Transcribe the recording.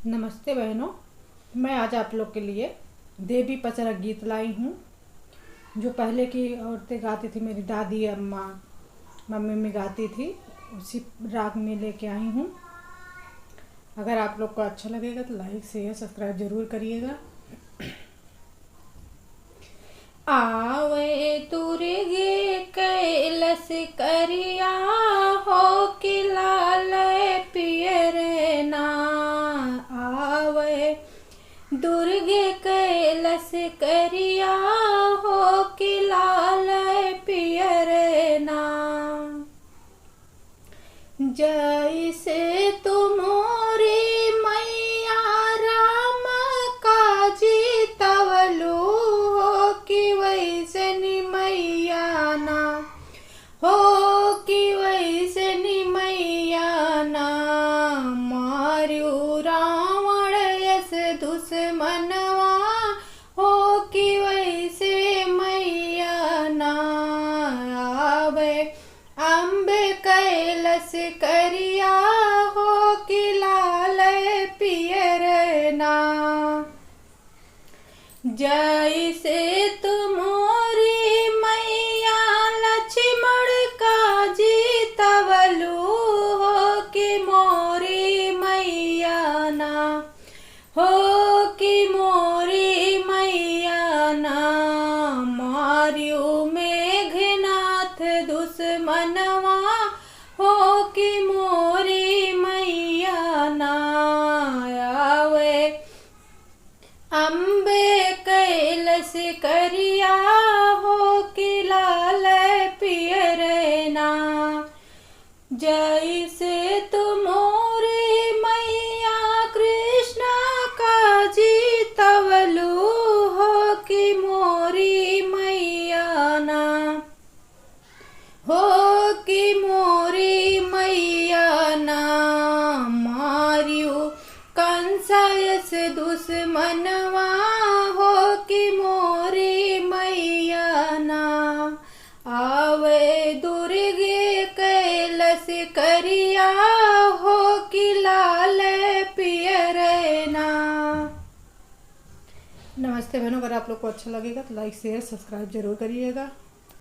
नमस्ते बहनों, मैं आज आप लोग के लिए देवी पचरा गीत लाई हूँ जो पहले की औरतें गाती थी। मेरी दादी अम्मा मम्मी में गाती थी, उसी राग में लेके आई हूँ। अगर आप लोग को अच्छा लगेगा तो लाइक शेयर सब्सक्राइब जरूर करिएगा। आवे तुरगे कैलस करिया हो कि लाल पियर ना। आवे दुर्गे कैलस करिया हो कि लाल पियर ना। जैसे तुमोरी मैया राम काजी तवलू हो कि वैसनी मैया ना। हो कि वैसनी मैया ना। मार्यू रावण यस दुश्मनवा हो कि वैसे मैया ना। आवे अम्बे कैलस करिया हो कि लाल पियर ना। जैसे तुमोरी मैया लक्ष्मण काजी तवलू हो कि मोरी मैया ना। हो कि मोरी मैया ना। मार्यू मेघनाथ दुश्मनवा हो कि मोरी मैया ना। आवे अम्बे कैलस करिया हो कि लाल पियर ना। जैसे तुमोरी मैया कृष्ण काजी तवलू हो कि मोरी मैया ना। हो कि मोरी मैया ना। मार्यू कंसायस दुश्मनवा हो कि मोरी मैया ना। आवे दुर्गे कैलस करिया हो कि लाल पियर ना। नमस्ते बहनों, अगर आप लोग को अच्छा लगेगा तो लाइक शेयर सब्सक्राइब जरूर करिएगा।